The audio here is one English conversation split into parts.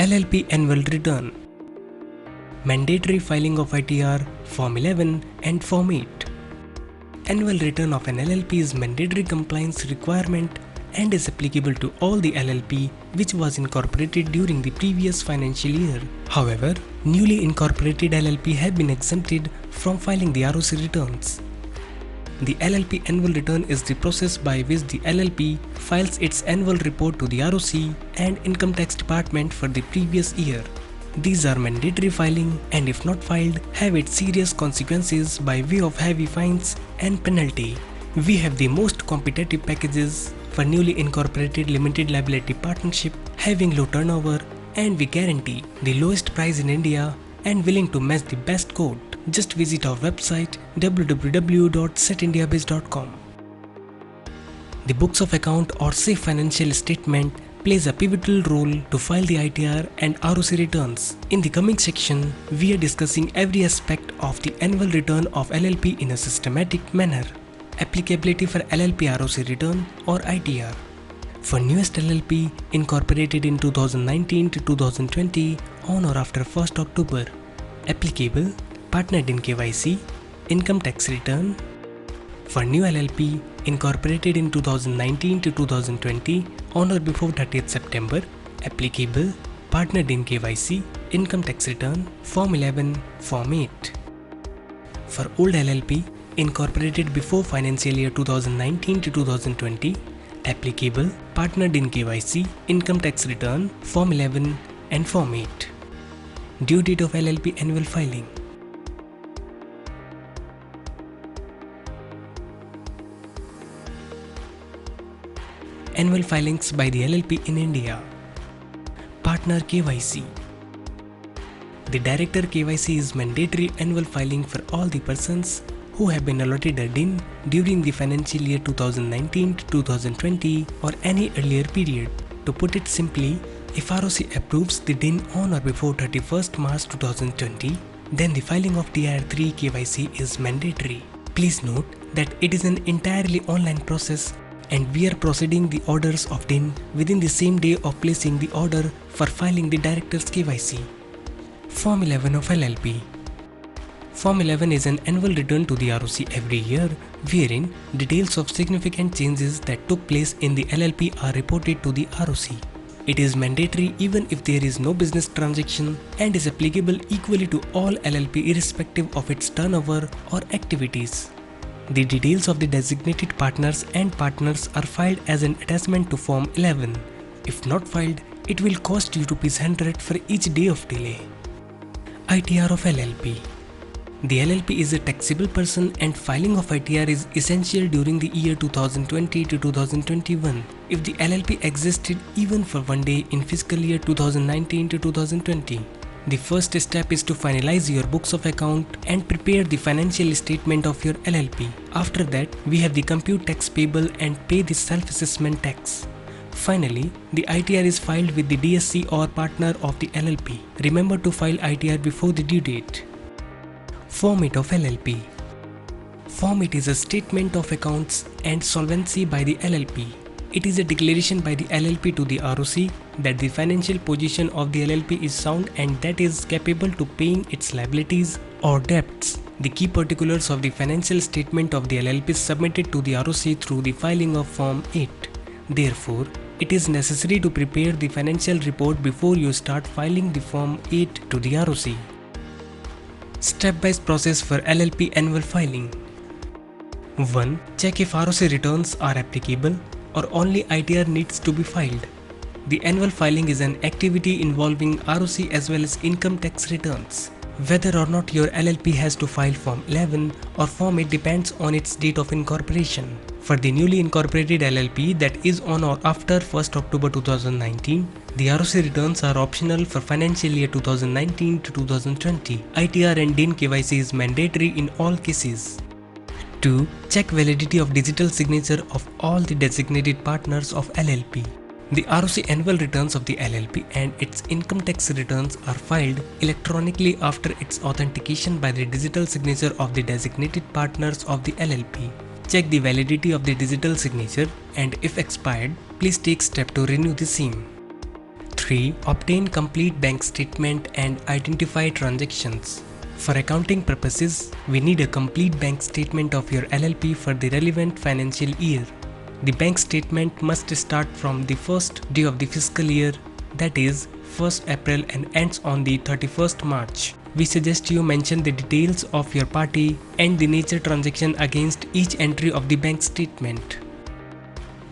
LLP Annual Return. Mandatory filing of ITR, Form 11 and Form 8. Annual return of an LLP is mandatory compliance requirement and is applicable to all the LLP which was incorporated during the previous financial year. However, newly incorporated LLP have been exempted from filing the ROC returns. The LLP annual return is the process by which the LLP files its annual report to the ROC and Income Tax Department for the previous year. These are mandatory filing and if not filed have its serious consequences by way of heavy fines and penalty. We have the most competitive packages for newly incorporated limited liability partnership having low turnover, and we guarantee the lowest price in India and willing to match the best quote. Just visit our website www.setindiabiz.com. The books of account or safe financial statement plays a pivotal role to file the ITR and ROC returns. In the coming section, we are discussing every aspect of the annual return of LLP in a systematic manner. Applicability for LLP ROC return or ITR. For newest LLP incorporated in 2019 to 2020 on or after 1st October. Applicable partner DIN KYC, income tax return. For new LLP incorporated in 2019 to 2020 on or before 30th September, applicable partner DIN KYC, income tax return, Form 11, Form 8. For old LLP incorporated before financial year 2019 to 2020, applicable partner DIN KYC, income tax return, Form 11 and Form 8. Due date of LLP annual filing. Annual filings by the LLP in India. Partner KYC. The Director KYC is mandatory annual filing for all the persons who have been allotted a DIN during the financial year 2019 to 2020 or any earlier period. To put it simply, if ROC approves the DIN on or before 31st March 2020, then the filing of Tier 3 KYC is mandatory. Please note that it is an entirely online process and we are proceeding the orders of DIN within the same day of placing the order for filing the Director's KYC. Form 11 of LLP. Form 11 is an annual return to the ROC every year wherein details of significant changes that took place in the LLP are reported to the ROC. It is mandatory even if there is no business transaction and is applicable equally to all LLP irrespective of its turnover or activities. The details of the designated partners and partners are filed as an attachment to Form 11. If not filed, it will cost you ₹100 for each day of delay. ITR of LLP. The LLP is a taxable person and filing of ITR is essential during the year 2020 to 2021 if the LLP existed even for one day in fiscal year 2019 to 2020. The first step is to finalize your books of account and prepare the financial statement of your LLP. After that, we have the compute tax payable and pay the self-assessment tax. Finally, the ITR is filed with the DSC or partner of the LLP. Remember to file ITR before the due date. Form 8 of LLP. Form 8 is a statement of accounts and solvency by the LLP. It is a declaration by the LLP to the ROC that the financial position of the LLP is sound and that is capable to paying its liabilities or debts. The key particulars of the financial statement of the LLP is submitted to the ROC through the filing of Form 8. Therefore, it is necessary to prepare the financial report before you start filing the Form 8 to the ROC. Step-wise process for LLP annual filing. 1. Check if ROC returns are applicable or only ITR needs to be filed. The annual filing is an activity involving ROC as well as income tax returns. Whether or not your LLP has to file Form 11 or Form 8 depends on its date of incorporation. For the newly incorporated LLP that is on or after 1st October 2019, the ROC returns are optional for financial year 2019 to 2020. ITR and DIN KYC is mandatory in all cases. 2. Check validity of digital signature of all the designated partners of LLP. The ROC annual returns of the LLP and its income tax returns are filed electronically after its authentication by the digital signature of the designated partners of the LLP. Check the validity of the digital signature and if expired, please take step to renew the same. 3. Obtain complete bank statement and identify transactions. For accounting purposes, we need a complete bank statement of your LLP for the relevant financial year. The bank statement must start from the first day of the fiscal year, that is 1st April, and ends on the 31st March. We suggest you mention the details of your party and the nature transaction against each entry of the bank statement.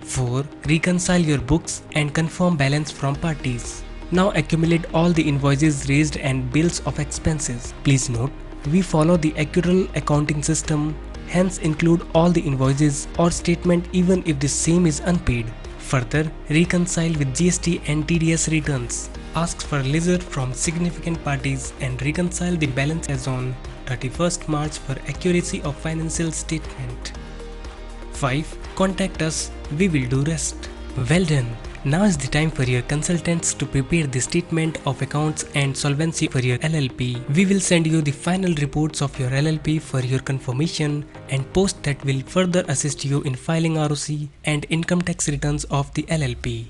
4. Reconcile your books and confirm balance from parties. Now accumulate all the invoices raised and bills of expenses. Please note, we follow the accrual accounting system, hence include all the invoices or statement even if the same is unpaid. Further, reconcile with GST and TDS returns. Ask for ledger from significant parties and reconcile the balance as on 31st March for accuracy of financial statement. 5. Contact us, we will do rest. Well done. Now is the time for your consultants to prepare the statement of accounts and solvency for your LLP. We will send you the final reports of your LLP for your confirmation, and post that will further assist you in filing ROC and income tax returns of the LLP.